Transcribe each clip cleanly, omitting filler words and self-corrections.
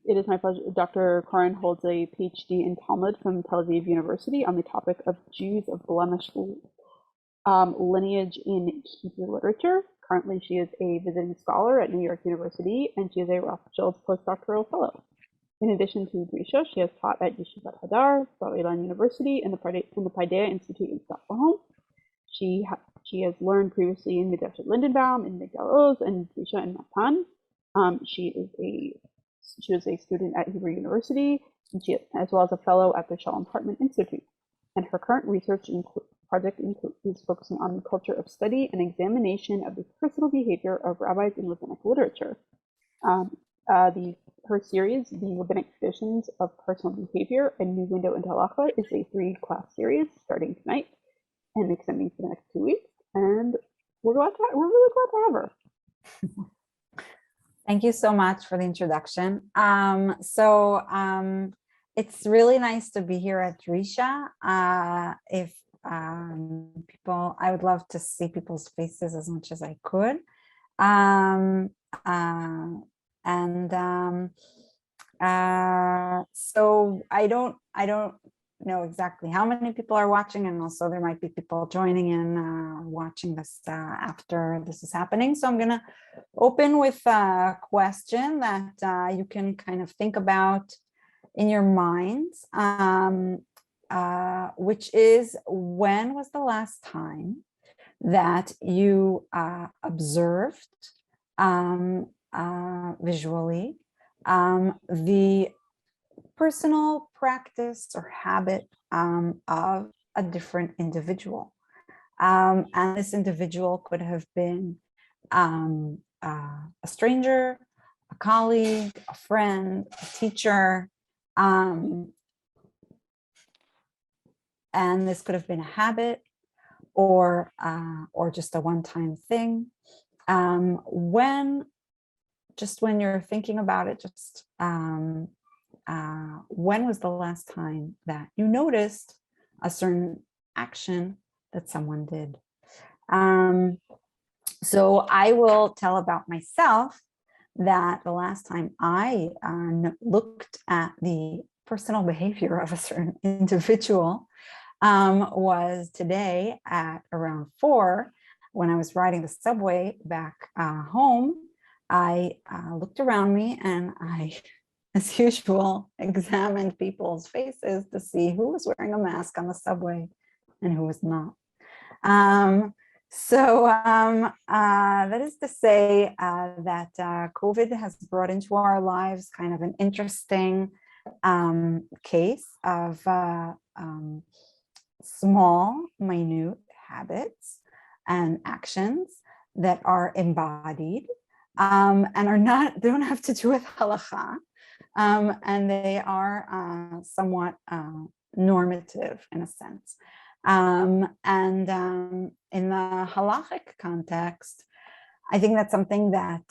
It is my pleasure. Dr. Koren holds a PhD in Talmud from Tel Aviv University on the topic of Jews of blemished lineage in Hebrew literature. Currently, she is a visiting scholar at New York University, and she is a Rothschild postdoctoral fellow. In addition to Drisha, she has taught at Yeshivat Hadar, Bar Ilan University, and the Paideia Institute in Stockholm. She has learned previously in Midrashet Lindenbaum, in Migdal Oz, and Drisha and Matan. She was a student at Hebrew University, as well as a fellow at the Shalom Hartman Institute. And her current research project is focusing on the culture of study and examination of the personal behavior of rabbis in rabbinic literature. Her series, The Rabbinic Traditions of Personal Behavior, A New Window into Halakha, is a 3-class series starting tonight and extending for the next 2 weeks. And we're really glad to have her. Thank you so much for the introduction. It's really nice to be here at Drisha. I would love to see people's faces as much as I could. So I don't know exactly how many people are watching, and also there might be people joining in watching this after this is happening. So I'm gonna open with a question that you can kind of think about in your minds, which is, when was the last time that you observed visually the personal practice or habit of a different individual? And this individual could have been a stranger, a colleague, a friend, a teacher, and this could have been a habit or just a one-time thing. When you're thinking about it, when was the last time that you noticed a certain action that someone did? So I will tell about myself that the last time I looked at the personal behavior of a certain individual was today at around 4, when I was riding the subway back home. I looked around me and I, as usual, examined people's faces to see who was wearing a mask on the subway and who was not. That is to say that COVID has brought into our lives kind of an interesting case of small, minute habits and actions that are embodied and don't have to do with halakha, and they are somewhat normative in a sense. In the halachic context, I think that's something that,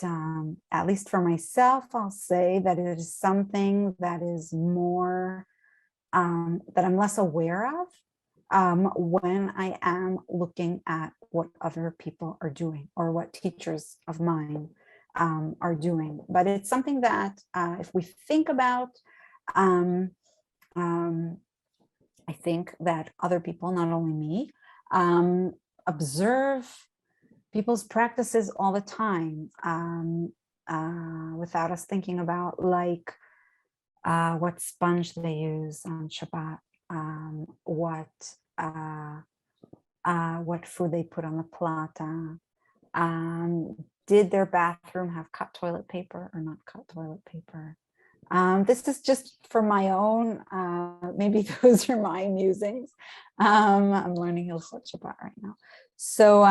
at least for myself, I'll say that it is something that is more, that I'm less aware of when I am looking at what other people are doing or what teachers of mine are doing. But it's something that if we think about, I think that other people, not only me, observe people's practices all the time without us thinking about, like what sponge they use on Shabbat, what food they put on the plata, did their bathroom have cut toilet paper or not cut toilet paper. This is just for my own, maybe those are my musings. I'm learning Hilchot Shabbat right now. So,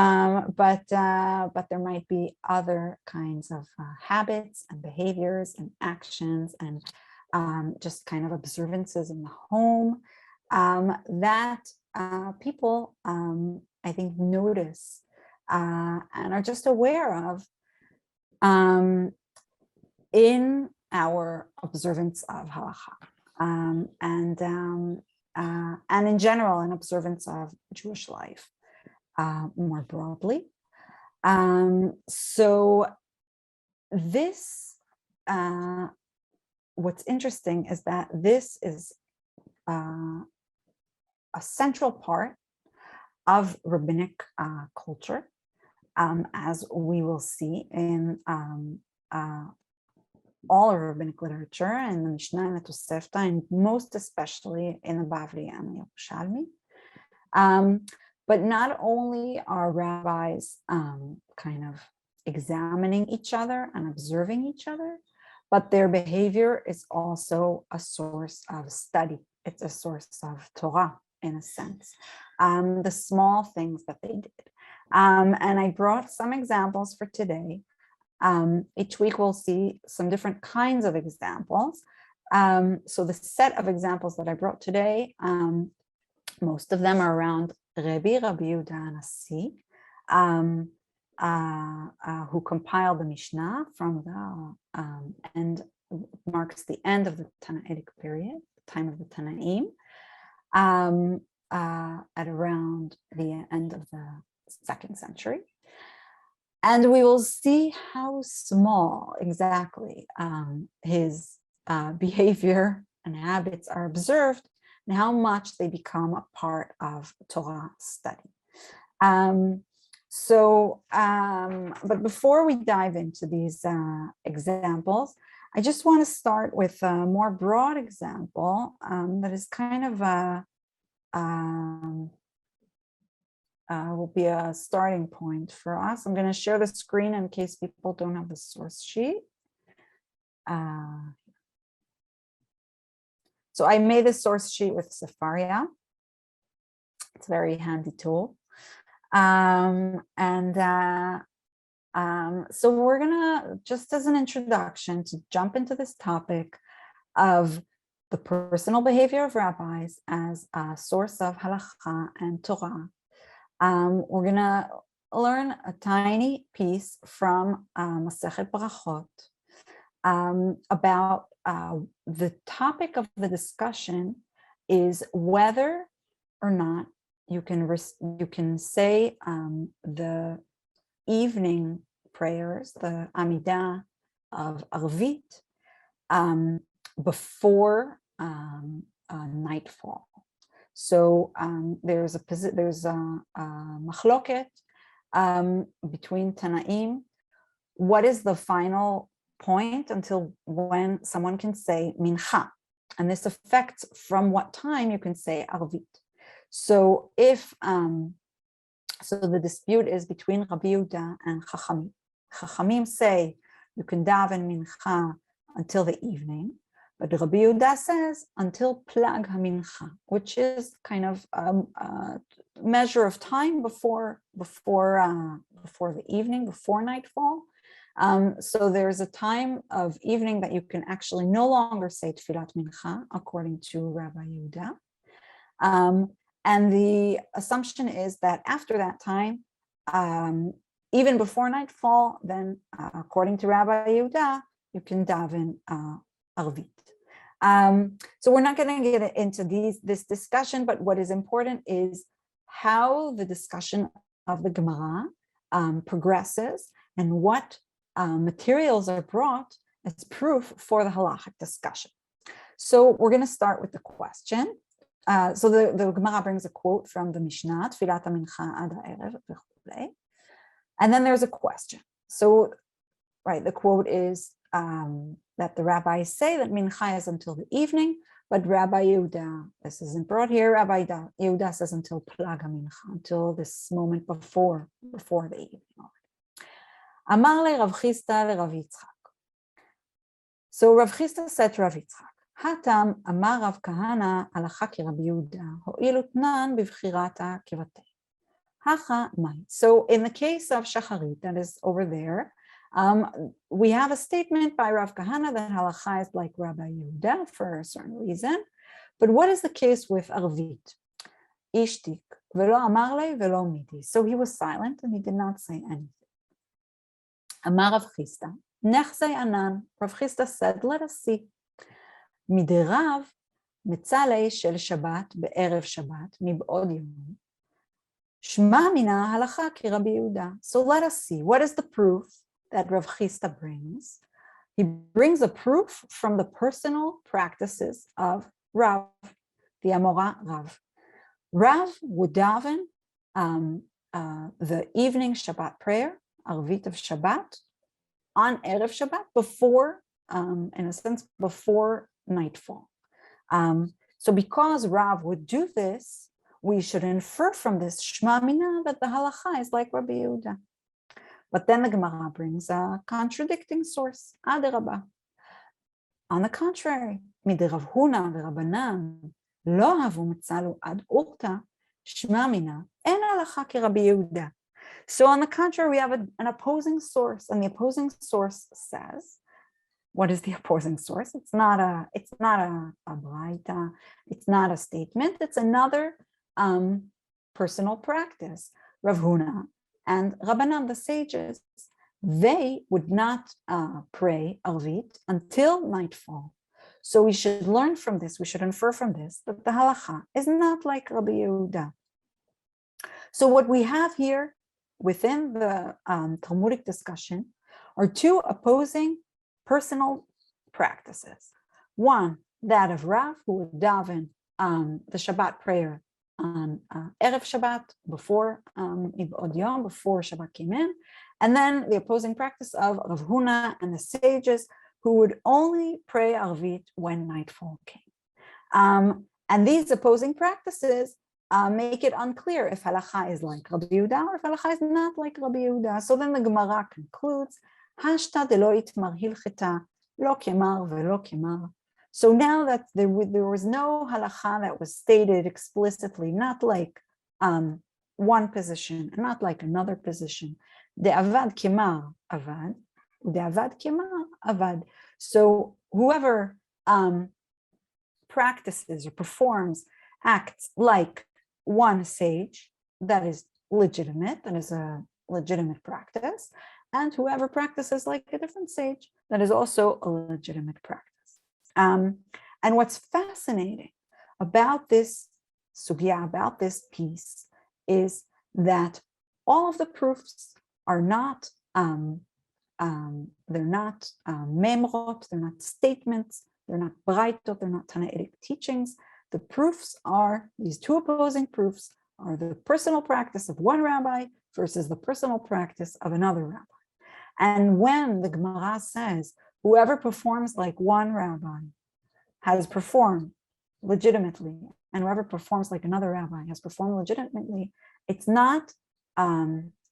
but there might be other kinds of habits and behaviors and actions and just kind of observances in the home that people, I think, notice and are just aware of in our observance of halakha, and in general, an observance of Jewish life more broadly. So this what's interesting is that this is a central part of rabbinic culture, as we will see in all of rabbinic literature, in the Mishnah and the Tosefta, and most especially in the Bavli and the Yerushalmi. But not only are rabbis kind of examining each other and observing each other, but their behavior is also a source of study. It's a source of Torah, in a sense. The small things that they did. And I brought some examples for today. Each week we'll see some different kinds of examples. So the set of examples that I brought today, most of them are around Rabbi Yodana, who compiled the Mishnah from the end, marks the end of the Tanaitic period, the time of the Tanaim, at around the end of the 2nd century. And we will see how small exactly his behavior and habits are observed, and how much they become a part of Torah study. But before we dive into these examples, I just want to start with a more broad example that is kind of will be a starting point for us. I'm going to share the screen in case people don't have the source sheet. So I made a source sheet with Sefaria. It's a very handy tool. So we're gonna, just as an introduction, to jump into this topic of the personal behavior of rabbis as a source of halakha and Torah. We're gonna learn a tiny piece from Masechet Brachot about the topic of the discussion is whether or not you can say the evening prayers, the Amidah of Arvit, before nightfall. So there's a machloket between Tanaim. What is the final point until when someone can say mincha? And this affects from what time you can say Arvit. So if so the dispute is between Rabbi Yehuda and Chachamim. Chachamim say you can daven mincha until the evening, but Rabbi Yehuda says until plag hamincha, which is kind of a measure of time before the evening, before nightfall. So there's a time of evening that you can actually no longer say tefillat mincha, according to Rabbi Yehuda. And the assumption is that after that time, even before nightfall, then according to Rabbi Yehuda, you can daven Arvit. So we're not going to get into this discussion, but what is important is how the discussion of the Gemara progresses and what materials are brought as proof for the halachic discussion. So we're going to start with the question. So the Gemara brings a quote from the Mishnah, Tfilat mincha ad ha'erev v'chulei, and then there's a question. So, right, the quote is that the rabbis say that mincha is until the evening, but Rabbi Yehuda, this isn't brought here, Rabbi Yehuda says until plag mincha, until this moment before the evening. Amar le Rav Chisda le Rav Yitzchak. So Rav Chisda said to Rav Yitzchak, Hatam amar Rav Kahana halakha ki Rabbi Yehuda ho'ilu tnan bivchirata kivate. Hacha mai. So in the case of Shacharit, that is over there, we have a statement by Rav Kahana that halakha is like Rabbi Yehuda for a certain reason. But what is the case with Arvit? Ishtik velo amar le velo midi. So he was silent and he did not say anything. Amar Rav Chisda nechzei anan. Rav Chisda said, let us see. מדרב מצלי של שבת בערב שבת מבעוד יום שמע מינה הלכה כרבי יהודה. So let us see, what is the proof that Rav Chisda brings? he brings a proof from the personal practices of Rav, the Amora Rav. Rav would daven the evening Shabbat prayer, Arvit of Shabbat, on Erev Shabbat, before, in a sense, before nightfall. So because Rav would do this, we should infer from this Shema Mina that the Halakha is like Rabbi Yehuda. But then the Gemara brings a contradicting source, Adarabah. On the contrary, Midirav Huna v'Rabbanan lo havu mitzalu ad urta Shema Mina en Halakha ke Rabbi Yehuda. So on the contrary, we have an opposing source, and the opposing source says, what is the opposing source? It's not a braita, it's not a statement, it's another personal practice. Rav Huna and Rabbanan, the sages, they would not pray Arvit until nightfall. So we should learn from this, we should infer from this, that the Halakha is not like Rabbi Yehuda. So what we have here within the Talmudic discussion are two opposing personal practices. One, that of Rav, who would daven the Shabbat prayer on Erev Shabbat, before Ib'od Yom, before Shabbat came in, and then the opposing practice of Rav Huna and the sages, who would only pray Arvit when nightfall came. And these opposing practices make it unclear if Halakha is like Rabbi Yehuda or if Halakha is not like Rabbi Yehuda. So then the Gemara concludes, Hashta delo itmar hilcheta, lo kemar velo kemar. So now that there was no Halakha that was stated explicitly, not like one position, and not like another position. De avad kemar avad, de avad kemar avad. So whoever practices or performs acts like one sage, that is legitimate, that is a legitimate practice, and whoever practices like a different sage, that is also a legitimate practice. And what's fascinating about this sugya, about this piece, is that all of the proofs are not, they're not memrot, they're not statements, they're not braitot, they're not Tanaitic teachings. The proofs are, these two opposing proofs are the personal practice of one rabbi versus the personal practice of another rabbi. And when the Gemara says, whoever performs like one rabbi has performed legitimately, and whoever performs like another rabbi has performed legitimately, it's not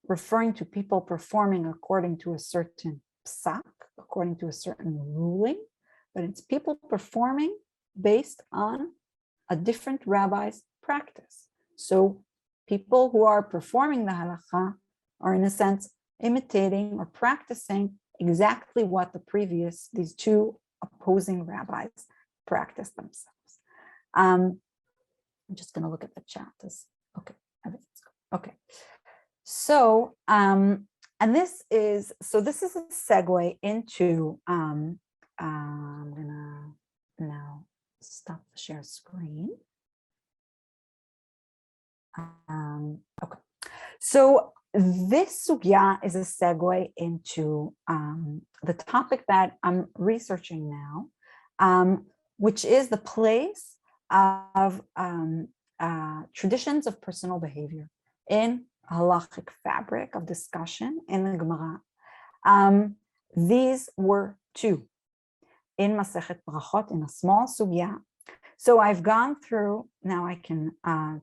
referring to people performing according to a certain psak, according to a certain ruling, but it's people performing based on a different rabbi's practice. So people who are performing the halakha are, in a sense, imitating or practicing exactly what these two opposing rabbis practice themselves. I'm just going to look at the chat. Okay, everything's good. Okay. So, and this is a segue into, I'm going to now stop the share screen. Okay, so this sugya is a segue into the topic that I'm researching now, which is the place of traditions of personal behavior in halachic fabric of discussion in the Gemara. These were two in Masechet Brachot, in a small sugya. So I've gone through, now I can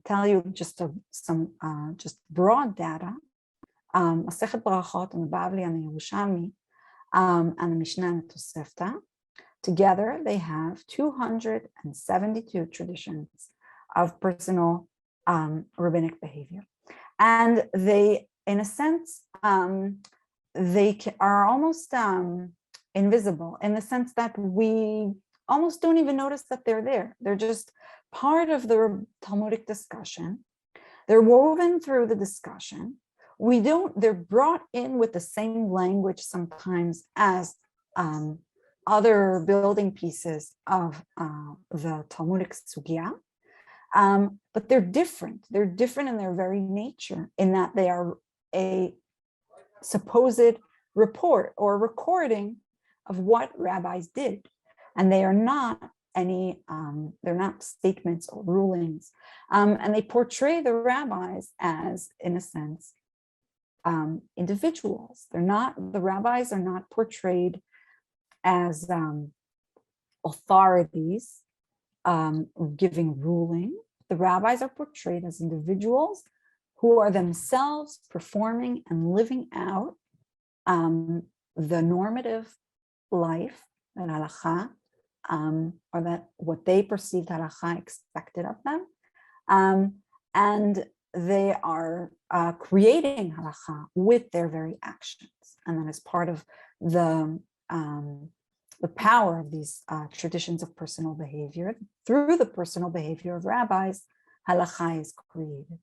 tell you just some broad data. Masechet Brachot and the Bavli and the Yerushalmi and the Mishnah and the Tosefta. Together, they have 272 traditions of personal rabbinic behavior. And they, in a sense, they are almost invisible, in the sense that we almost don't even notice that they're there. They're just part of the Talmudic discussion. They're woven through the discussion. They're brought in with the same language sometimes as other building pieces of the Talmudic sugya. But they're different. They're different in their very nature, in that they are a supposed report or recording of what rabbis did. And they are not they're not statements or rulings. And they portray the rabbis as, in a sense, individuals. The rabbis are not portrayed as authorities giving ruling. The rabbis are portrayed as individuals who are themselves performing and living out the normative life that halakha, or that what they perceived halakha expected of them. And they are creating halakha with their very actions. And that is part of the power of these traditions of personal behavior. Through the personal behavior of rabbis, halakha is created.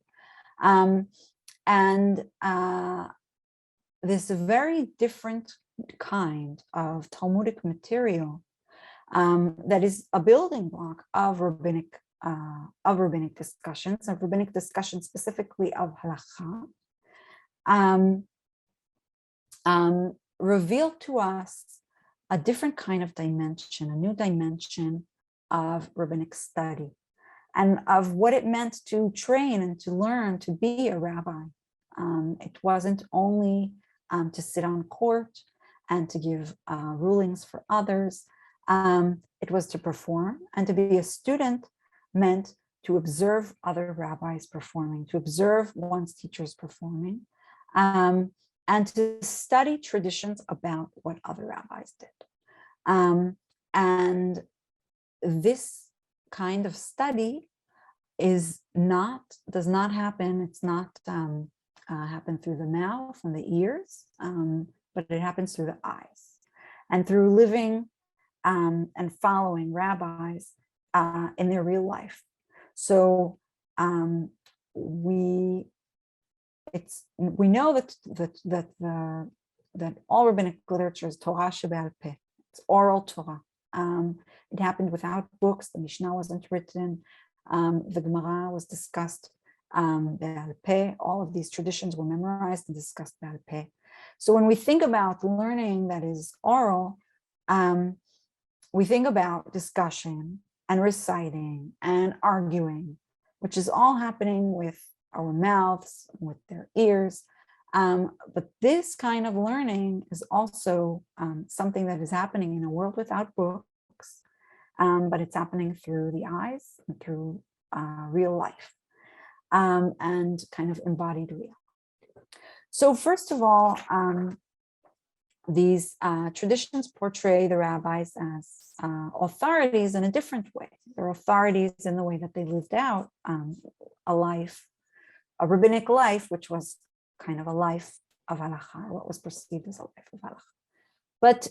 This very different kind of Talmudic material that is a building block of rabbinic discussions, specifically of halakha, revealed to us a different kind of dimension, a new dimension of rabbinic study, and of what it meant to train and to learn to be a rabbi. It wasn't only to sit on court and to give rulings for others. It was to perform, and to be a student meant to observe other rabbis performing, to observe one's teachers performing, and to study traditions about what other rabbis did. And this kind of study does not happen. It's not happen through the mouth and the ears, but it happens through the eyes and through living and following rabbis in their real life. So we know that all rabbinic literature is Torah shebe'al peh. It's oral Torah. It happened without books. The Mishnah wasn't written. The Gemara was discussed be'al peh. All of these traditions were memorized and discussed be'al peh. So when we think about learning that is oral, we think about discussion and reciting and arguing, which is all happening with our mouths, with their ears. But this kind of learning is also something that is happening in a world without books, but it's happening through the eyes and through real life, and kind of embodied real. So first of all, these traditions portray the rabbis as authorities in a different way. They're authorities in the way that they lived out a rabbinic life, which was kind of a life of halakha, what was perceived as a life of halakha. But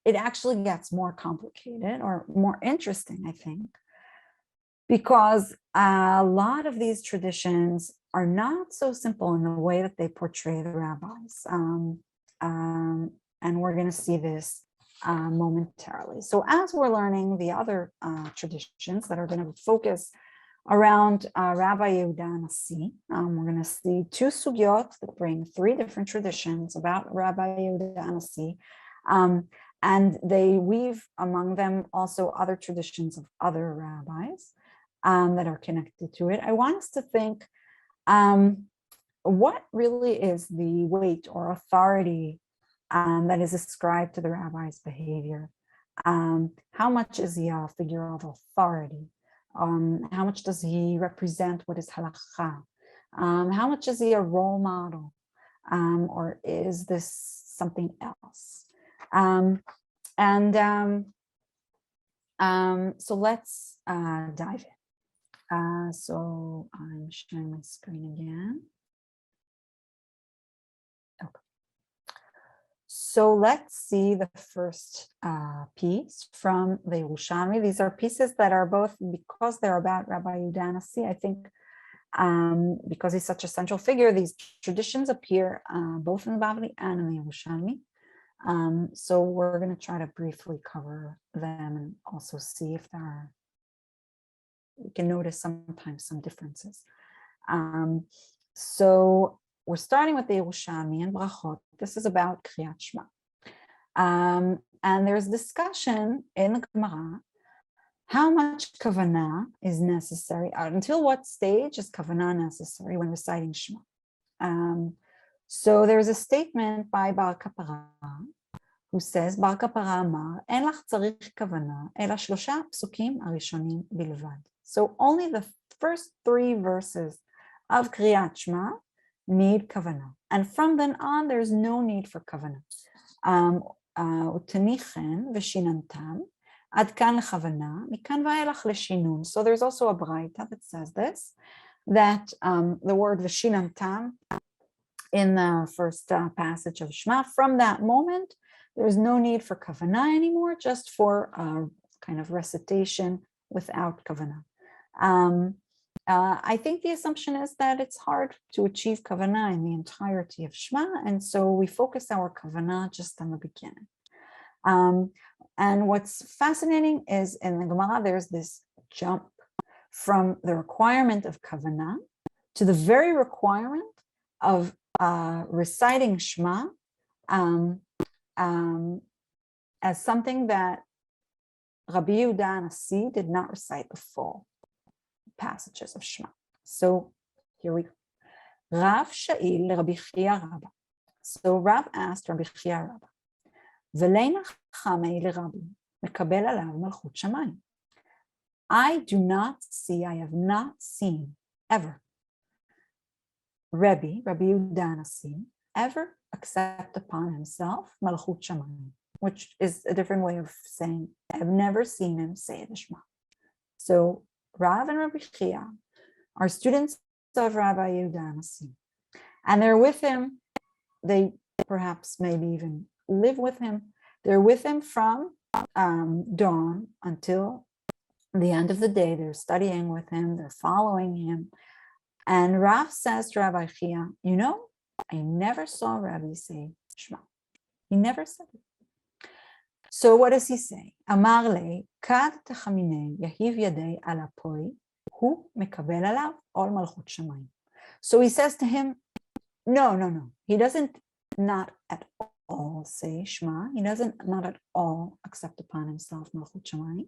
it actually gets more complicated or more interesting, I think, because a lot of these traditions are not so simple in the way that they portray the rabbis. And we're going to see this momentarily. So as we're learning the other traditions that are going to focus around Rabbi Yodana, we're going to see two sugyot that bring three different traditions about Rabbi Yodana, and they weave among them also other traditions of other rabbis that are connected to it. I want us to think, what really is the weight or authority that is ascribed to the rabbi's behavior? How much is he a figure of authority? How much does he represent what is halakha? How much is he a role model? Or is this something else? So let's dive in. So I'm sharing my screen again. Okay. So let's see the first piece from the Yerushalmi. These are pieces that are both, because they're about Rabbi Yodana, I think, because he's such a central figure, these traditions appear both in the Bodily and in the Yerushalmi. So we're going to try to briefly cover them and also see if we can notice sometimes some differences. So we're starting with the Yerushalmi and Brachot. This is about Kriyat Shema. And there's discussion in the Gemara how much kavanah is necessary, until what stage is kavanah necessary when reciting Shema. So there's a statement by Bar Kapara who says, Bar Kapara amar, en lach tzarich kavanah, ela shlosha psukim arishonim bilvad. So only the first 3 verses of Kriyat Shema need kavanah. And from then on, there's no need for kavanah. Utanichen v'shinantam, ad kan lechavana, mikan va'elach leshinun. So there's also a braita that says this, that the word v'shinantam in the first passage of Shema, from that moment, there's no need for kavanah anymore, just for kind of recitation without kavanah. I think the assumption is that it's hard to achieve kavanah in the entirety of Shema, and so we focus our kavanah just on the beginning. And what's fascinating is in the Gemara, there's this jump from the requirement of kavanah to the very requirement of reciting Shema as something that Rabbi Yodana did not recite the full passages of Shema. So here we go. Rav Sha'il Rabbi Chia Rabba. So Rav asked Rabbi Chia Rabba, V'leina chamei l'Rabbi, mekabel alav malchut shamayim. I have not seen ever Rabbi Yodana ever accept upon himself malchut shamayim, which is a different way of saying I've never seen him say the Shema. So Rav and Rabbi Chia are students of Rabbi Yodana, and they're with him. They perhaps maybe even live with him. They're with him from dawn until the end of the day. They're studying with him. They're following him. And Rav says to Rabbi Chia, you know, I never saw Rabbi say Shema. He never said it. So what does he say? Amar le kad techamine yahiv yadei ala poi hu mekabel alav ol malchut shamayim. So he says to him, no. He doesn't not at all say Shema. He doesn't not at all accept upon himself malchut shamayim.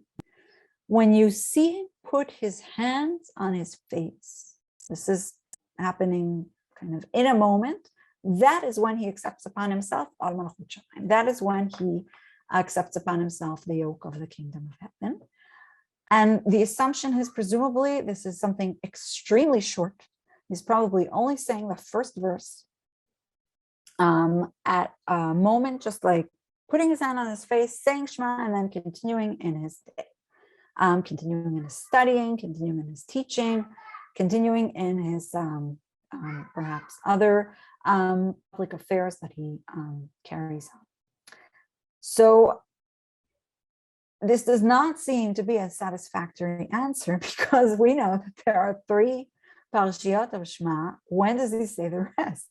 When you see him put his hands on his face, this is happening kind of in a moment, that is when he accepts upon himself al malchut shamayim. That is when he accepts upon himself the yoke of the kingdom of heaven. And the assumption is presumably this is something extremely short. He's probably only saying the first verse at a moment, just like putting his hand on his face, saying Shema, and then continuing in his day, continuing in his studying, continuing in his teaching, continuing in his perhaps other public affairs that he carries out. So this does not seem to be a satisfactory answer, because we know that there are 3 parashiyot of Shema. When does he say the rest?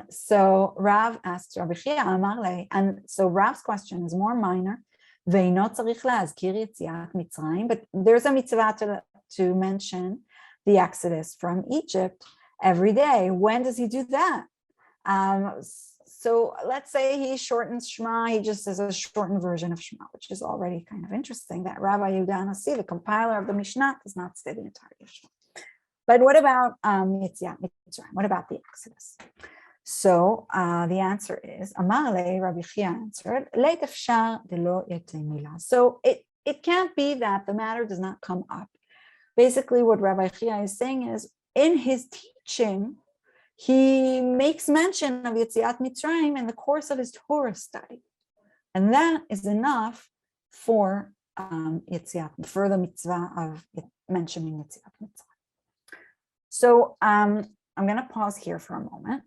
So Rav asks Rabbi Chia Amar le, and so Rav's question is more minor. Ve'ino tzarich la'azkir yetziat Mitzrayim, but there's a mitzvah to mention the Exodus from Egypt every day. When does he do that? So let's say he shortens Shema, he just says a shortened version of Shema, which is already kind of interesting that Rabbi Yodana, the compiler of the Mishnah, does not say the entirety of Shema. But what about Yetziat Mitzrayim? What about the Exodus? So the answer is, Amar le, Rabbi Chia answered, Leit efshar delo yetze milah. So it can't be that the matter does not come up. Basically, what Rabbi Chia is saying is, in his teaching, he makes mention of Yetziat Mitzrayim in the course of his Torah study. And that is enough for for the mitzvah of mentioning Yetziat Mitzrayim. So I'm going to pause here for a moment.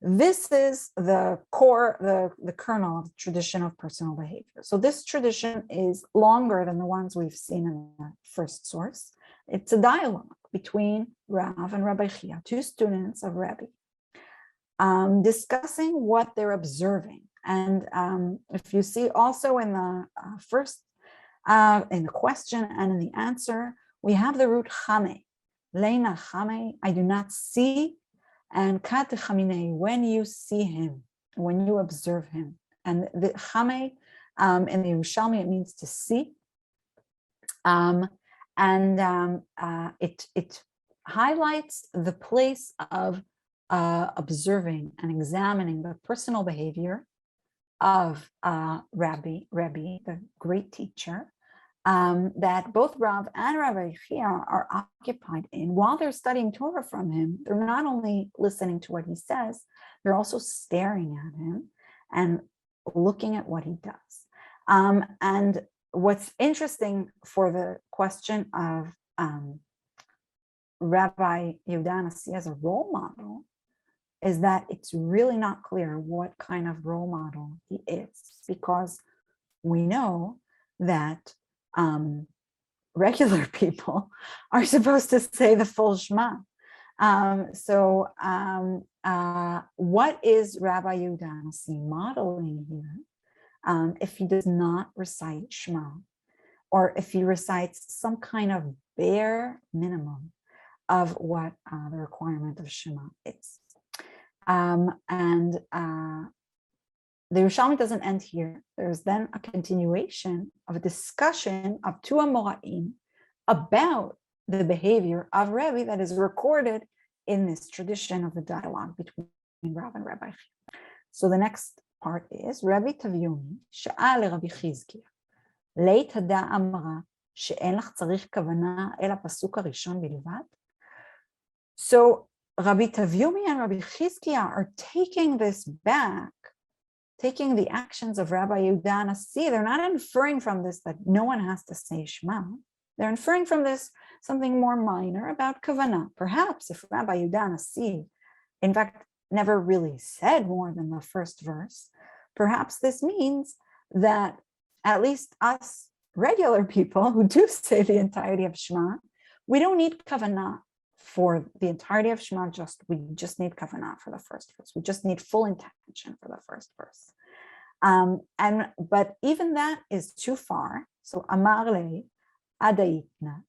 This is the core, the kernel of the tradition of personal behavior. So this tradition is longer than the ones we've seen in the first source. It's a dialogue between Rav and Rabbi Chia, 2 students of Rabbi, discussing what they're observing. And if you see also in the first, in the question and in the answer, we have the root chame, leina chame, I do not see, and kat chamine, when you see him, when you observe him. And the chame in the Yerushalmi, it means to see. It highlights the place of observing and examining the personal behavior of Rabbi, the great teacher, that both Rav and Rabbi Chia are occupied in. While they're studying Torah from him, they're not only listening to what he says, they're also staring at him and looking at what he does. And what's interesting for the question of Rabbi Yodana as a role model is that it's really not clear what kind of role model he is, because we know that regular people are supposed to say the full Shema. What is Rabbi Yodana modeling here if he does not recite Shema, or if he recites some kind of bare minimum of what the requirement of Shema is? The Yerushalmi doesn't end here. There's then a continuation of a discussion of two Amoraim about the behavior of Rabbi that is recorded in this tradition of the dialogue between Rav and Rabbi. So the next part is Rabbi Tavyomi שאל לרבי חזקיה לית הדע אמרה שאין לך צריך כוונה אל הפסוק הראשון בלבד. So Rabbi Tavyomi and Rabbi Chizkiah are taking this back, taking the actions of Rabbi Yodana. See, they're not inferring from this that no one has to say Shema. They're inferring from this something more minor about kavanah. Perhaps if Rabbi Yodana, in fact, never really said more than the first verse, perhaps this means that at least us regular people who do say the entirety of Shema, we don't need kavanah for the entirety of Shema, we just need kavanah for the first verse. We just need full intention for the first verse. But even that is too far. So Amar le adaitna.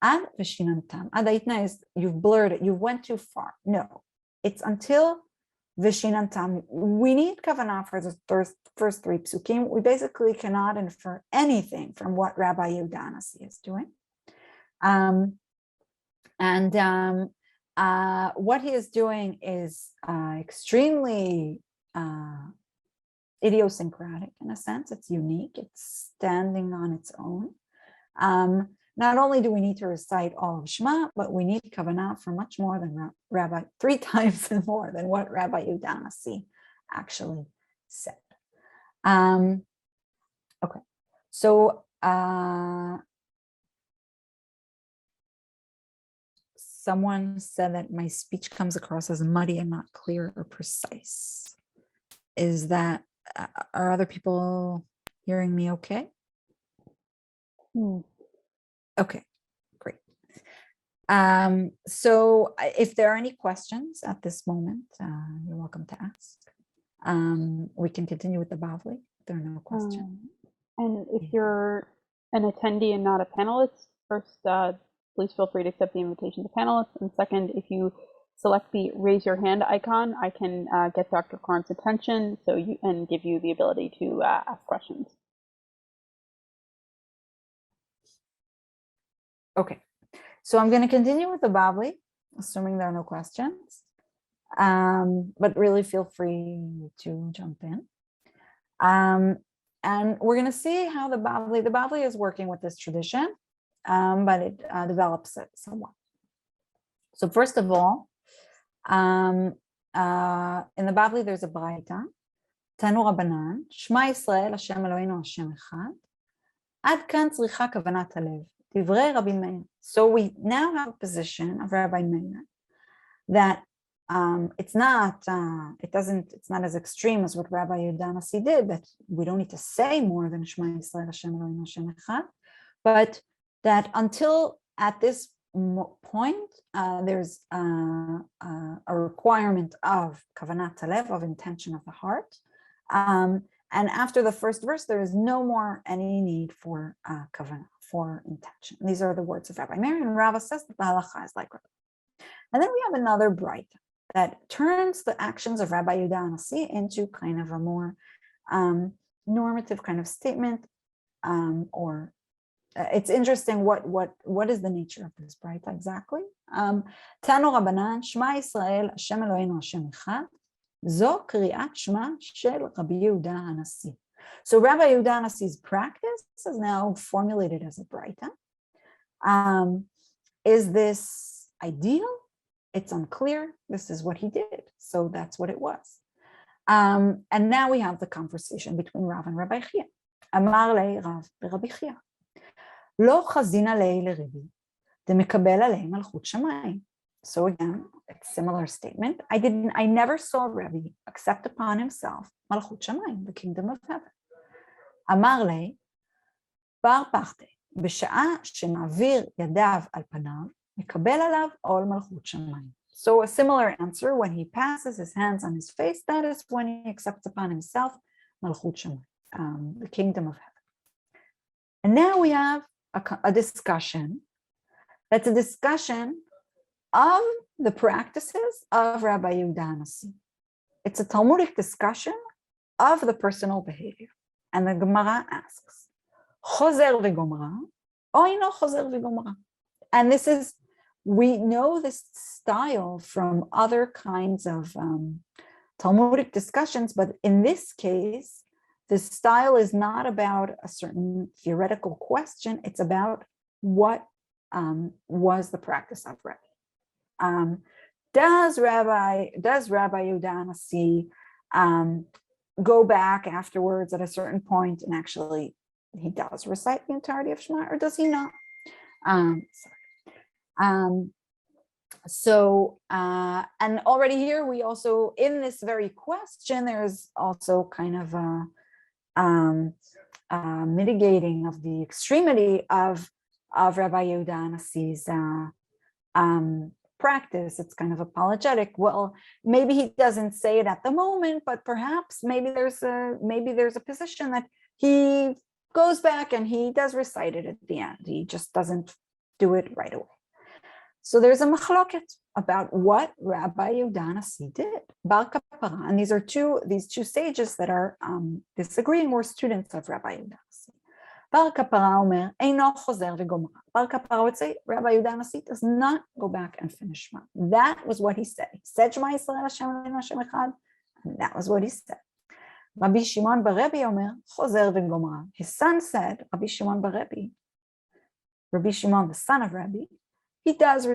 Ad vishinantam. Adaitna is you've blurred it, you went too far. No, it's until vishinantam. We need kavanah for the first three psukim. We basically cannot infer anything from what Rabbi Yodana is doing. What he is doing is extremely idiosyncratic in a sense. It's unique. It's standing on its own. Not only do we need to recite all of Shema, but we need kavanah for much more than Rabbi, 3 times more than what Rabbi Yodana actually said. Okay, so someone said that my speech comes across as muddy and not clear or precise. Is that, are other people hearing me okay? Okay, great. So if there are any questions at this moment, you're welcome to ask. We can continue with the Bavli if there are no questions. And if you're an attendee and not a panelist, first, please feel free to accept the invitation to panelists. And second, if you select the raise your hand icon, I can get Dr. Koren's attention and give you the ability to ask questions. Okay, so I'm going to continue with the Bavli, assuming there are no questions. But really feel free to jump in. And we're going to see how the Bavli is working with this tradition, but it develops it somewhat. So first of all, in the Bavli, there's a Braita, Tanu Rabbanan, Shema Yisrael, Hashem Eloheinu, Hashem Echad, Ad kan tzricha kavanat halev, Divrei Rabbi Meir. So we now have a position of Rabbi Meir that it's not as extreme as what Rabbi Yodana did, that we don't need to say more than Shema Yisrael, Hashem Eloheinu, Hashem Echad, but that until at this point, there's a requirement of kavanat halev, of intention of the heart. And after the first verse, there is no more any need for kavanah, for intention. These are the words of Rabbi Meir, and Rava says that the halakha is like Rabbi. And then we have another Braita that turns the actions of Rabbi Yodana into kind of a more normative kind of statement, or it's interesting what is the nature of this braita exactly. Tanu Rabbanan, Shema Yisrael, Hashem Eloheinu Hashem Echad, Zo Kriyat Shema Shel Rabbi Yehuda HaNasi. So Rabbi Yehuda HaNasi's practice is now formulated as a braita. Is this ideal? It's unclear. This is what he did, so that's what it was. And now we have the conversation between Rav and Rabbi Chia. Amar lei Rav Rabbi Chia, lo chazina lei leRabbi, demekabel alei malchut shamayim. So again, it's a similar statement. I never saw Rabbi accept upon himself malchut shamayim, the kingdom of heaven. Amar lei bar parte, בשעה שמעביר ידיו על פניו, מקבל עליו עול מלכות שמיים. So a similar answer, when he passes his hands on his face, that is when he accepts upon himself malchut shamayim, the kingdom of heaven. And now we have a discussion that's a discussion of the practices of Rabbi Yehuda HaNasi. It's a Talmudic discussion of the personal behavior. And the Gemara asks, Chozer v'gomra, oino chozer v'gomra. And this is, we know this style from other kinds of Talmudic discussions, but in this case, this style is not about a certain theoretical question. It's about what was the practice of Rabbi. Does Rabbi Yodana go back afterwards at a certain point and actually he does recite the entirety of Shema, or does he not? And already here we also, in this very question, there's also kind of a mitigating of the extremity of Rabbi Yehuda HaNasi's practice. It's kind of apologetic. Well, maybe he doesn't say it at the moment, but perhaps maybe there's a position that he goes back and he does recite it at the end. He just doesn't do it right away. So there's a machloket about what Rabbi Yehuda HaNasi did. Bar Kapara, and these two sages that are disagreeing were students of Rabbi Yehuda HaNasi. Bar Kapara omer, eino chozer v'gomra. Bar Kapara would say, Rabbi Yehuda HaNasi does not go back and finish Shema. That was what he said. He said, Shema Yisrael Hashem Eloheinu Hashem Echad, and that was what he said. Rabbi Shimon bar Rabbi omer, chozer v'gomra. His son said, Rabbi Shimon bar Rabbi, Rabbi Shimon, the son of Rabbi, he does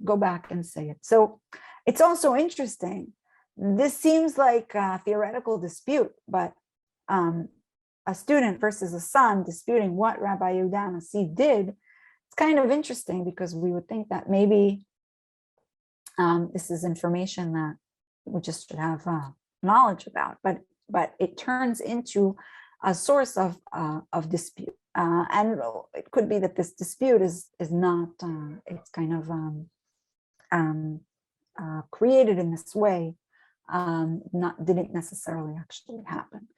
go back and say it. So it's also interesting. This seems like a theoretical dispute, but a student versus a son disputing what Rabbi Yehuda HaNasi did, it's kind of interesting because we would think that maybe this is information that we just should have knowledge about, but it turns into a source of dispute. And it could be that this dispute is not, it's kind of created in this way, didn't necessarily actually happen.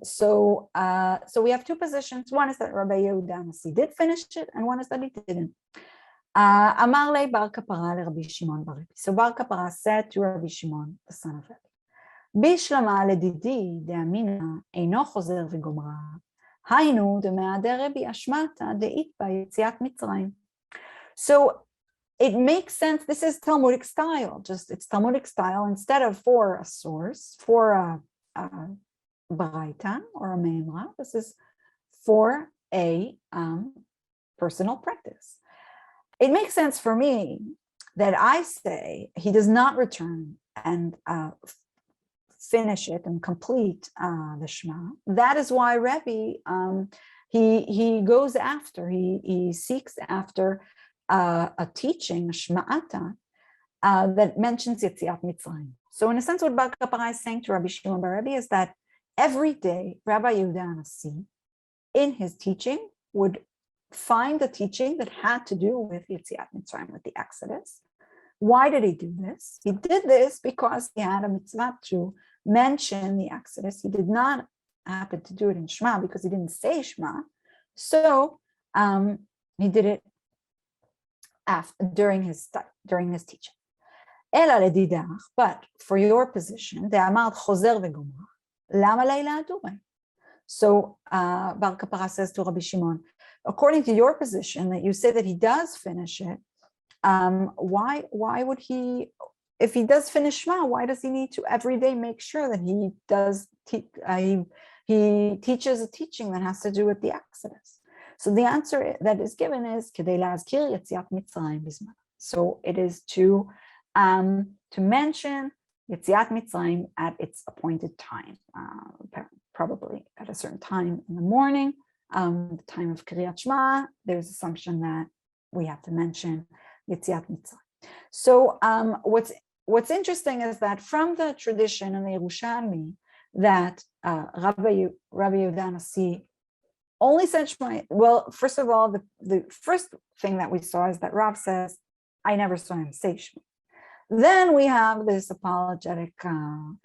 So we have two positions. One is that Rabbi Yehuda HaNasi did finish it, and one is that he didn't. Amar le bar kapara le Rabbi Shimon bar Rabbi. So bar kapara said to Rabbi Shimon, the son of Rabbi, Bishlama ledidi de'amina eino chozer v'gomra. So it makes sense. This is Talmudic style. It's Talmudic style. Instead of for a source, for a baraita or a meimra, this is for a personal practice. It makes sense for me that I say he does not return and finish it and complete the Shema. That is why Rabbi he goes after, he seeks after a teaching, a Shma'ata, that mentions Yetziat Mitzrayim. So in a sense, what Bar Kapara is saying to Rabbi Shimon bar Rabbi is that every day Rabbi Yehuda HaNasi, in his teaching, would find a teaching that had to do with Yetziat Mitzrayim, with the Exodus. Why did he do this? He did this because he had a mitzvah to mention the Exodus. He did not happen to do it in Shema because he didn't say Shema. So he did it during his teaching. But for your position, the amar chozer v'gomra, Lama Leila Adure. So Bar Kapara says to Rabbi Shimon, according to your position that you say that he does finish it, why would he, if he does finish Shema, why does he need to every day make sure that he does he teaches a teaching that has to do with the Exodus? So the answer that is given is Kedei La'azkir Yetziat Mitzrayim Bizman. So it is to mention Yetziat Mitzrayim at its appointed time, probably at a certain time in the morning, the time of Kriyat Shema. There's assumption that we have to mention Yetziat Mitzrayim. So what's interesting is that from the tradition in the Yerushalmi that Rabbi Yodana only said Shema. Well, first of all, the first thing that we saw is that Rav says, I never saw him say Shema. Then we have this apologetic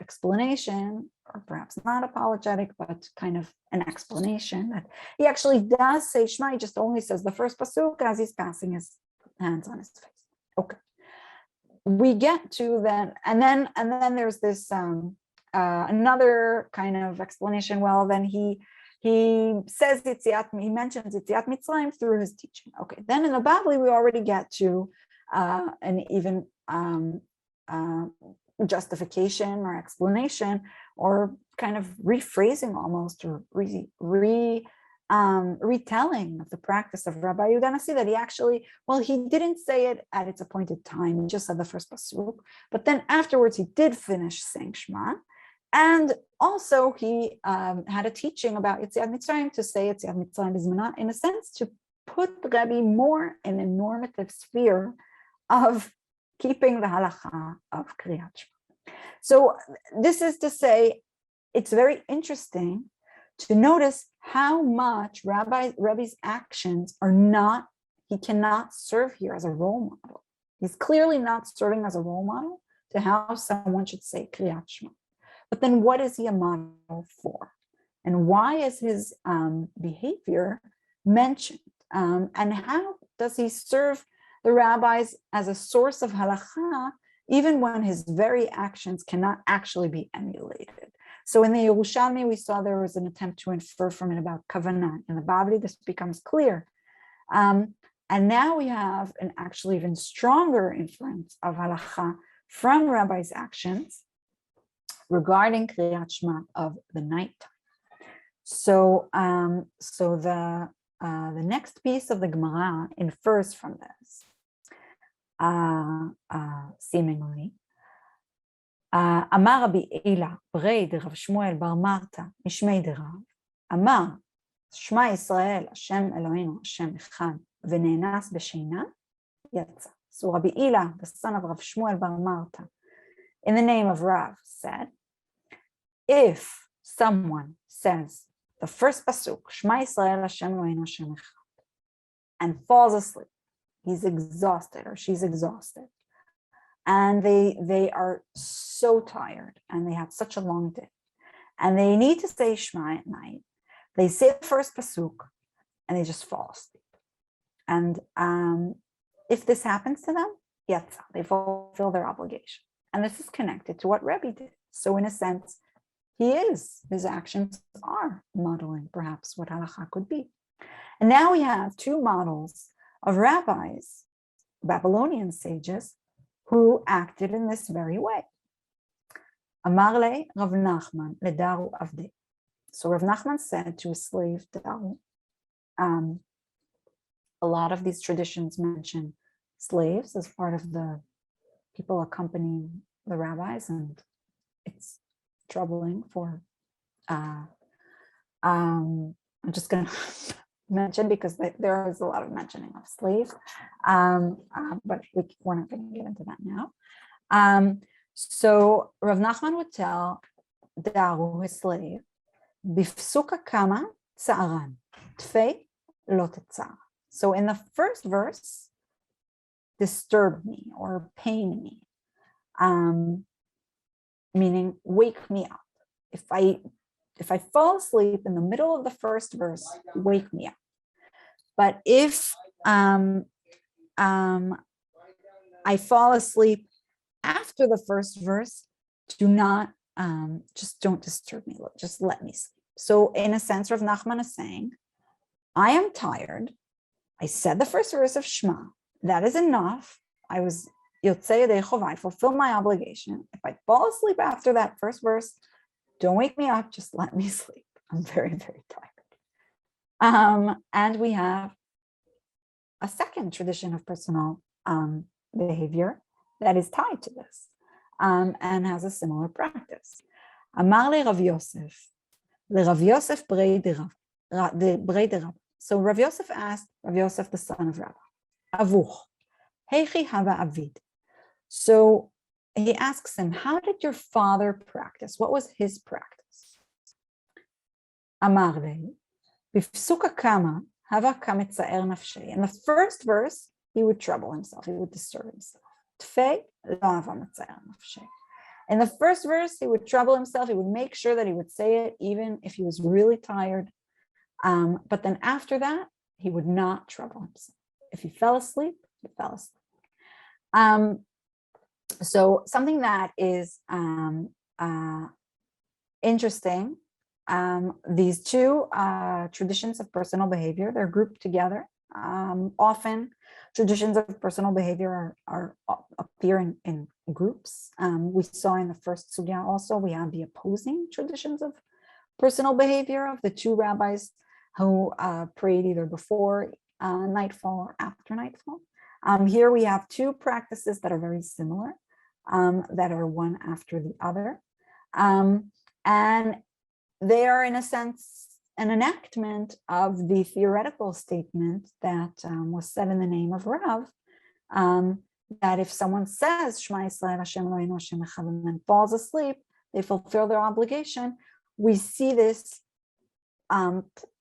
explanation, or perhaps not apologetic, but kind of an explanation that he actually does say Shema. He just only says the first pasuk as he's passing his hands on his face. Okay. We get to then, and then there's this another kind of explanation. Well, then he says he mentions Yetziat Mitzrayim through his teaching. Okay, then in the bodily we already get to an even justification or explanation, or kind of rephrasing almost, or retelling of the practice of Rabbi Yodana, that he actually, well, he didn't say it at its appointed time, he just said the first pasuk, but then afterwards he did finish saying Shema. And also he had a teaching about Yetziat Mitzrayim, to say Yetziat Mitzrayim Bizmana, in a sense to put the Rabbi more in a normative sphere of keeping the halakha of Kriyat Shema. So this is to say, it's very interesting to notice how much Rabbi's actions are not, he cannot serve here as a role model. He's clearly not serving as a role model to how someone should say Kriyat Shema. But then what is he a model for? And why is his behavior mentioned? And how does he serve the rabbis as a source of halakha, even when his very actions cannot actually be emulated? So in the Yerushalmi, we saw there was an attempt to infer from it about kavanah. In the bodily, this becomes clear. And now we have an actually even stronger inference of halakha from rabbis' actions regarding Kriyat Shema of the night time. So, the next piece of the Gemara infers from this, seemingly. Amar Rabbi Ela, Brei de Rav Shmuel bar Marta, Mishmei de Rav, Amar Shema Yisrael, Hashem Eloheinu, Hashem Echad, v'ne'enas b'sheina, yatza. So Rabbi Ela, the son of Rav Shmuel bar Marta, in the name of Rav, said, if someone says the first pasuk, Shema Yisrael, Hashem Eloheinu, Hashem Echad, and falls asleep, he's exhausted or she's exhausted, and they are so tired and they had such a long day, and they need to say Shema at night, they say the first pasuk and they just fall asleep. And if this happens to them, yatza, they fulfill their obligation. And this is connected to what Rabbi did. So in a sense, his actions are modeling perhaps what halakha could be. And now we have two models of rabbis, Babylonian sages, who acted in this very way. Amar le Rav Nachman le Daru Avdi. So Rav Nachman said to a slave, Daru. A lot of these traditions mention slaves as part of the people accompanying the rabbis, and it's troubling for, I'm just going to mention because there is a lot of mentioning of slaves, but we're not going to get into that now. So Rav Nachman would tell Daru, his slave, Bifsuka kama tsa'aran, tfei lo tetzara. So in the first verse, disturb me or pain me, meaning wake me up. If I fall asleep in the middle of the first verse, wake me up. But if I fall asleep after the first verse, do not just don't disturb me, just let me sleep. So in a sense, Rav Nachman is saying, I am tired. I said the first verse of Shema. That is enough. I was Yotzei Yedei Chovai, I fulfill my obligation. If I fall asleep after that first verse, don't wake me up, just let me sleep. I'm very, very tired. And we have a second tradition of personal behavior that is tied to this and has a similar practice. Amar le Rav Yosef, Rav Yosef brei de Rabbi. So Rav Yosef asked Rav Yosef, the son of Rabbi, Avuch, heichi hava avid. So he asks him, how did your father practice? What was his practice? Amar le, b'psuka kama hava kametzaer nafshei. In the first verse, he would trouble himself, he would disturb himself. Tfei lo hava metzaer nafshei. In the first verse, he would trouble himself, he would make sure that he would say it even if he was really tired. But then after that, he would not trouble himself. If he fell asleep, he fell asleep. So something that is interesting, these two traditions of personal behavior, they're grouped together. Often traditions of personal behavior are appear in groups. We saw in the first sugya also, we have the opposing traditions of personal behavior of the two rabbis who prayed either before nightfall or after nightfall. Here we have two practices that are very similar, that are one after the other. And they are, in a sense, an enactment of the theoretical statement that was said in the name of Rav, that if someone says, Shema Yisrael Hashem Eloheinu Hashem Echad, and then falls asleep, they fulfill their obligation. We see this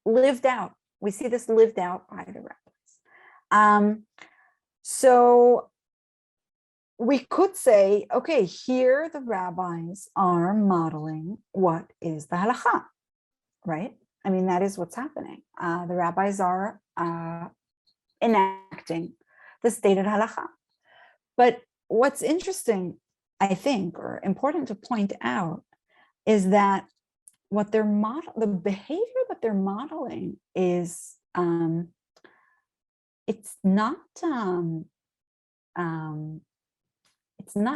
lived out. We see this lived out by the rabbis. So we could say, okay, here the rabbis are modeling what is the halakha, right? I mean, that is what's happening. The rabbis are enacting the stated halakha. But what's interesting, I think, or important to point out, is that what they're the behavior that they're modeling is it's not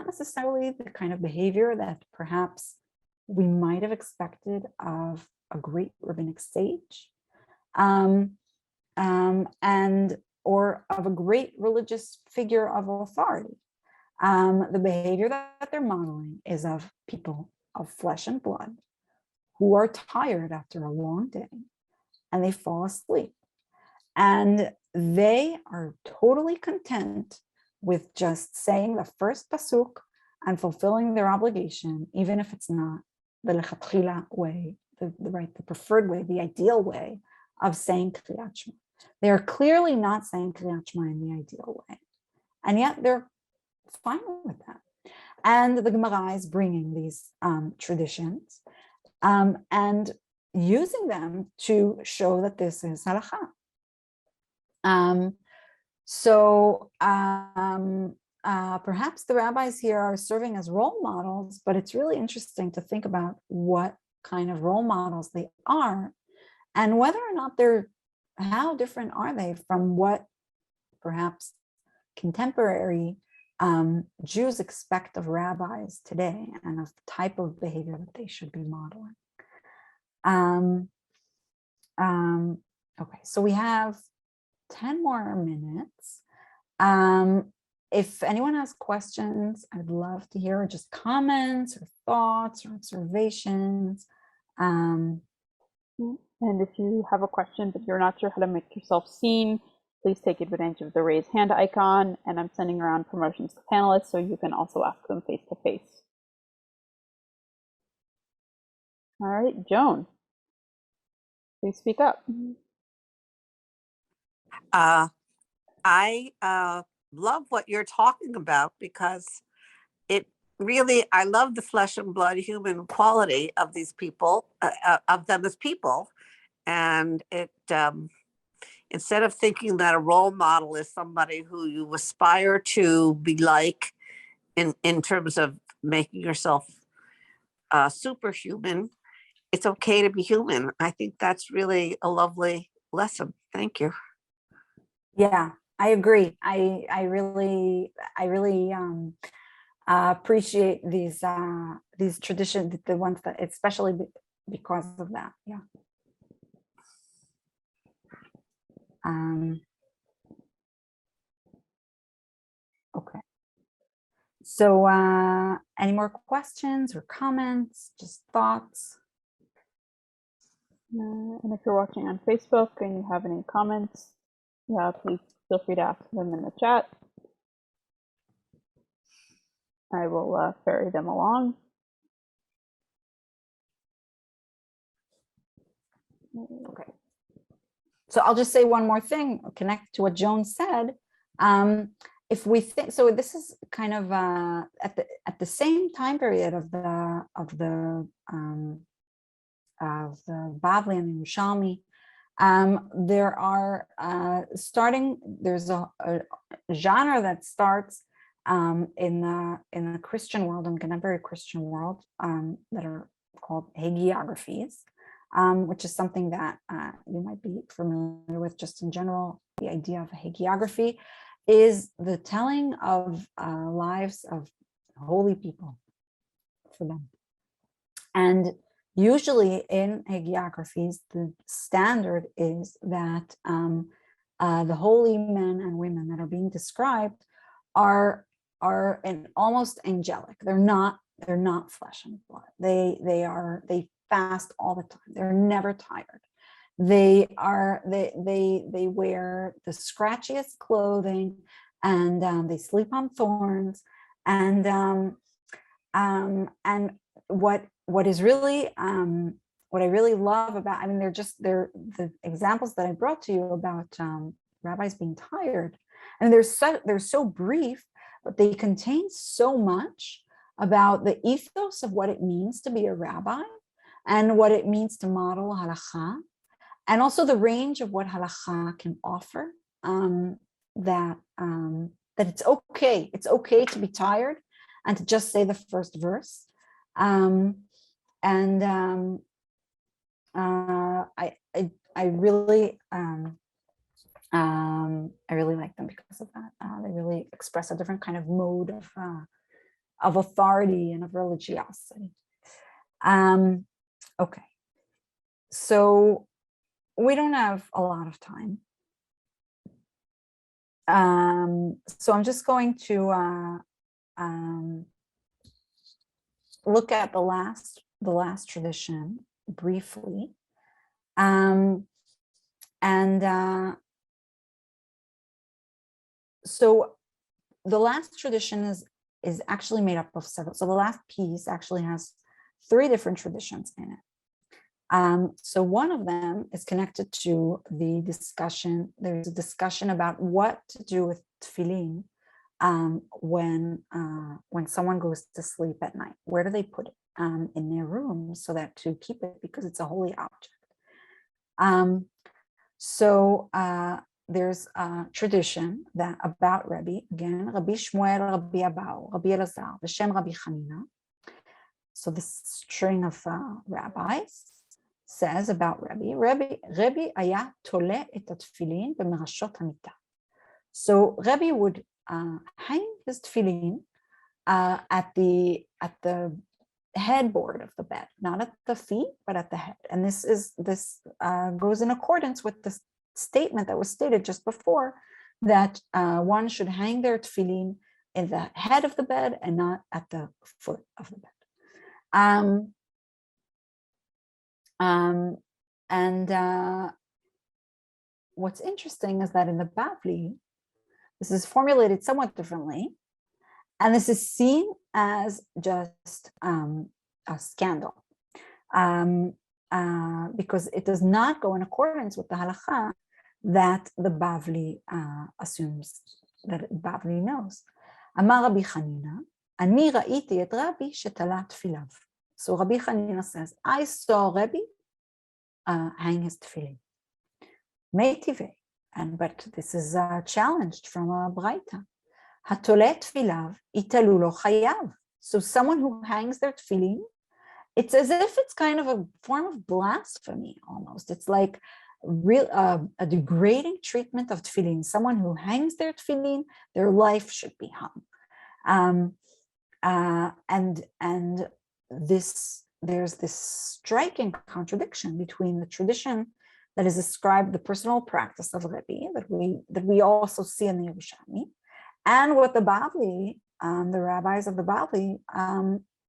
necessarily the kind of behavior that perhaps we might have expected of a great rabbinic sage, and or of a great religious figure of authority. The behavior that they're modeling is of people of flesh and blood who are tired after a long day and they fall asleep. And they are totally content with just saying the first pasuk and fulfilling their obligation, even if it's not the lechatchila way, the preferred way, the ideal way of saying Kriyat Shema. They are clearly not saying Kriyat Shema in the ideal way. And yet they're fine with that. And the Gemara is bringing these traditions and using them to show that this is halakha. Perhaps the rabbis here are serving as role models, but it's really interesting to think about what kind of role models they are and whether or not how different are they from what perhaps contemporary Jews expect of rabbis today and of the type of behavior that they should be modeling. Okay, so we have 10 more minutes. If anyone has questions, I'd love to hear just comments or thoughts or observations. And if you have a question, but you're not sure how to make yourself seen, please take advantage of the raise hand icon, and I'm sending around promotions to panelists so you can also ask them face to face. All right, Joan, please speak up. I love what you're talking about because it really, I love the flesh and blood human quality of these people, of them as people. And it, instead of thinking that a role model is somebody who you aspire to be like in terms of making yourself superhuman. It's okay to be human. I think that's really a lovely lesson. Thank you. Yeah, I agree. I really appreciate these traditions, the ones that, especially because of that. Yeah. Okay. So any more questions or comments, just thoughts? And if you're watching on Facebook and you have any comments, yeah, please feel free to ask them in the chat. I will ferry them along. Okay. So I'll just say one more thing, connect to what Joan said. If we think, so this is kind of at the same time period of the Bavli and the Yerushalmi, there are there's a genre that starts in the Christian world, in the contemporary Christian world, that are called Ideographies, which is something that you might be familiar with just in general. The idea of a hagiography is the telling of lives of holy people for them. And usually in hagiographies, the standard is that the holy men and women that are being described are almost angelic. They're not flesh and blood. They fast all the time. They're never tired. They wear the scratchiest clothing, and they sleep on thorns, and what is really what I really love about, I mean, they're the examples that I brought to you about rabbis being tired, and they're so brief, but they contain so much about the ethos of what it means to be a rabbi and what it means to model halakha, and also the range of what halakha can offer, that it's okay to be tired and to just say the first verse. I really like them because of that. They really express a different kind of mode of authority and of religiosity. Okay, so we don't have a lot of time. So I'm just going to look at the last tradition briefly, so the last tradition is actually made up of several. So the last piece actually has 3 different traditions in it. So one of them is connected to the discussion. There's a discussion about what to do with tefillin when someone goes to sleep at night. Where do they put it in their room so that to keep it, because it's a holy object. So there's a tradition that about Rabbi, again, Rabbi Shmuel, Rabbi Abau, Rabbi Elazar, V'shem Rabbi Chanina. So this string of rabbis says about Rabbi aya tole et tefillin b'merashot hamita. So Rabbi would hang his tefillin at the headboard of the bed, not at the feet, but at the head. And this goes in accordance with the statement that was stated just before, that one should hang their tefillin in the head of the bed and not at the foot of the bed. What's interesting is that in the Bavli, this is formulated somewhat differently, and this is seen as just a scandal, because it does not go in accordance with the halakha that the Bavli assumes, that Bavli knows. Amar Rabbi Chanina, ani ra'iti et Rabbi shetala tfilav. So Rabbi Chanina says, I saw Rabbi hang his tefillin. Meitive, but this is challenged from a braita. Hatole tfilav italu lo chayav. So someone who hangs their tefillin, it's as if it's kind of a form of blasphemy almost. It's like a degrading treatment of tefillin. Someone who hangs their tefillin, their life should be hung. And there's this striking contradiction between the tradition that is ascribed the personal practice of Rabbi that we also see in the Yerushalmi, and what the Bavli, the rabbis of the Bavli,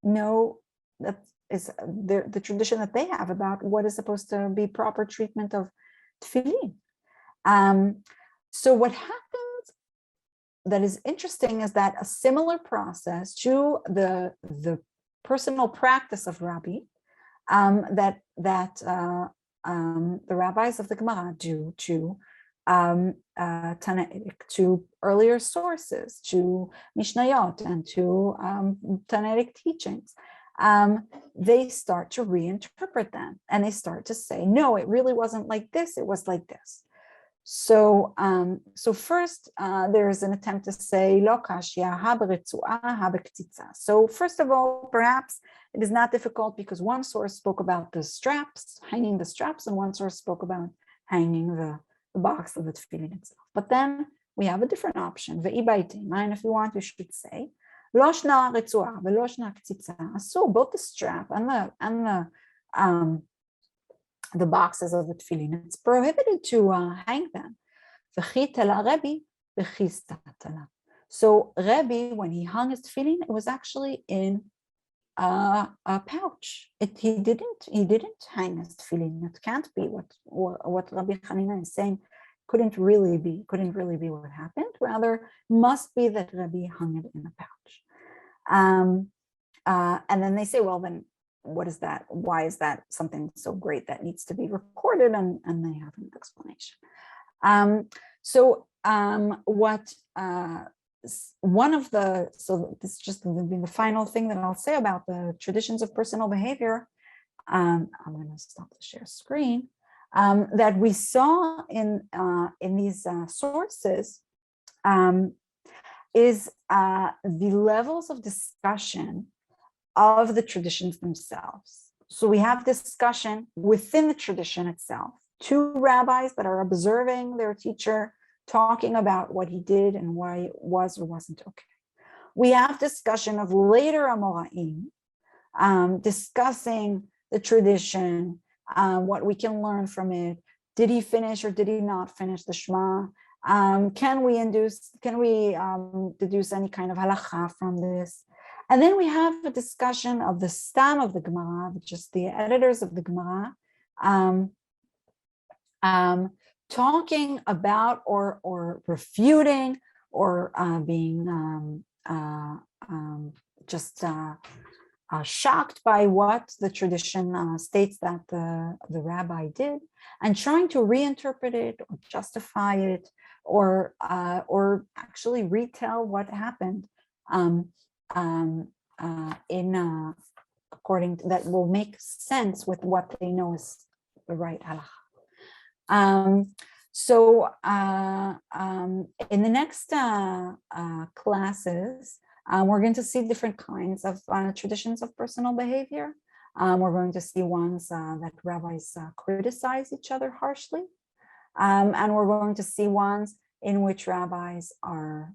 know that is the tradition that they have about what is supposed to be proper treatment of tefillin. So what happens that is interesting is that a similar process to the personal practice of Rabbi, that the rabbis of the Gemara do to Tanaitic, to earlier sources, to Mishnayot, and to Tanaitic teachings, they start to reinterpret them, and they start to say, no, it really wasn't like this, it was like this. So first there is an attempt to say, Lo kashya ha b'ritzuah ha b'ktzitza. So first of all, perhaps it is not difficult because one source spoke about the straps, hanging the straps, and one source spoke about hanging the box of the tefillin itself. But then we have a different option. And if you want, you should say, Lo shna ritzuah v'lo shna ktzitza. So both the strap and the boxes of the tefillin, it's prohibited to hang them. So Rabbi, when he hung his tefillin, it was actually in a pouch. He didn't hang his tefillin. It can't be what Rabbi Hanina is saying. Couldn't really be what happened. Rather, must be that Rabbi hung it in a pouch. And then they say, well, then what is that? Why is that something so great that needs to be recorded? And they have an explanation. So this is just the final thing that I'll say about the traditions of personal behavior. I'm going to stop the share screen. That we saw in these sources is the levels of discussion of the traditions themselves. So we have discussion within the tradition itself. Two rabbis that are observing their teacher, talking about what he did and why it was or wasn't okay. We have discussion of later Amoraim, discussing the tradition, what we can learn from it. Did he finish or did he not finish the Shema? Can we deduce any kind of halakha from this? And then we have a discussion of the stam of the Gemara, which is the editors of the Gemara, talking about or refuting or being shocked by what the tradition states that the rabbi did, and trying to reinterpret it or justify it or actually retell what happened according to, that will make sense with what they know is the right halakha. In the next classes, we're going to see different kinds of traditions of personal behavior. We're going to see ones that rabbis criticize each other harshly. And we're going to see ones in which rabbis are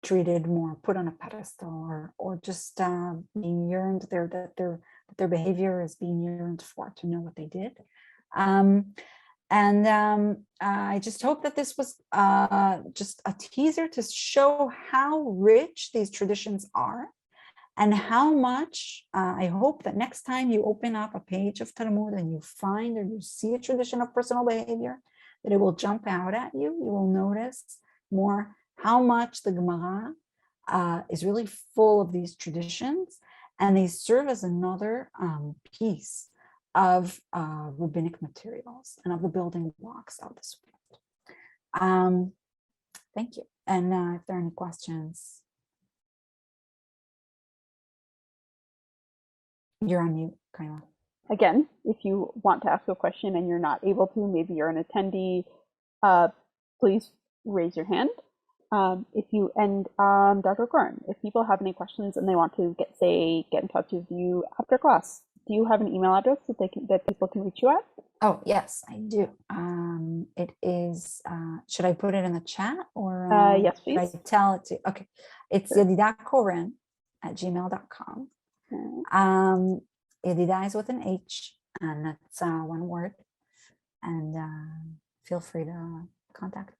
treated more, put on a pedestal, or just being yearned, that their behavior is being yearned for, to know what they did. I just hope that this was just a teaser to show how rich these traditions are, and how much I hope that next time you open up a page of Talmud and you find or you see a tradition of personal behavior, that it will jump out at you. You will notice more how much the Gemara is really full of these traditions, and they serve as another piece of rabbinic materials and of the building blocks of this world. Thank you. And if there are any questions, you're on mute, Kernel. Again, if you want to ask a question and you're not able to, maybe you're an attendee, please raise your hand. Dr. Koren, if people have any questions and they want to get in touch with you after class, do you have an email address that people can reach you at? Oh, yes, I do. It is, should I put it in the chat or Yes, should I please. tell it to, okay. It's Sure. Yedidah Koren at gmail.com. Yedidah is with an H, and that's one word. And feel free to contact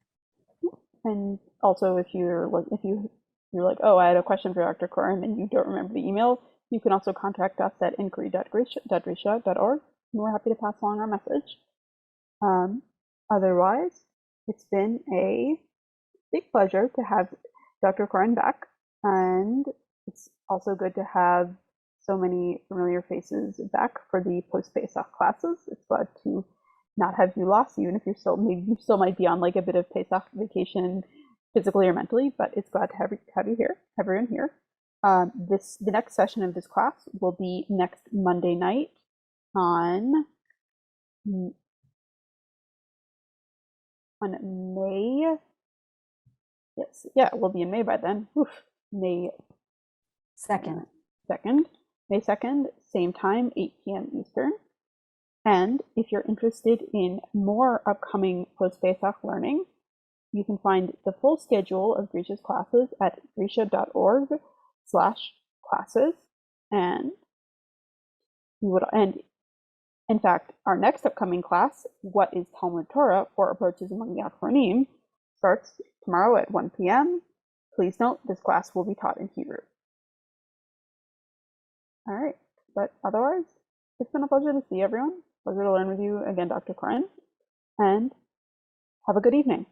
me. And also, if you're like, oh, I had a question for Dr. Koren and you don't remember the email, you can also contact us at inquiry.grisha.org. And we're happy to pass along our message. Otherwise, it's been a big pleasure to have Dr. Koren back, and it's also good to have so many familiar faces back for the post-Pesach classes. It's glad to not have you lost, even if you still might be on like a bit of Pesach vacation physically or mentally, but it's glad to have you here, everyone here. The next session of this class will be next Monday night on May. Yes, yeah, we'll be in May by then. Oof. May 2nd. May 2nd, same time, 8 p.m. Eastern. And if you're interested in more upcoming post-Pesach learning, you can find the full schedule of Grisha's classes at grisha.org/classes. And in fact, our next upcoming class, What is Talmud Torah? 4 Approaches Among the Achronim, starts tomorrow at 1 p.m. Please note, this class will be taught in Hebrew. All right, but otherwise, it's been a pleasure to see everyone. Pleasure to learn with you again, Dr. Koren, and have a good evening.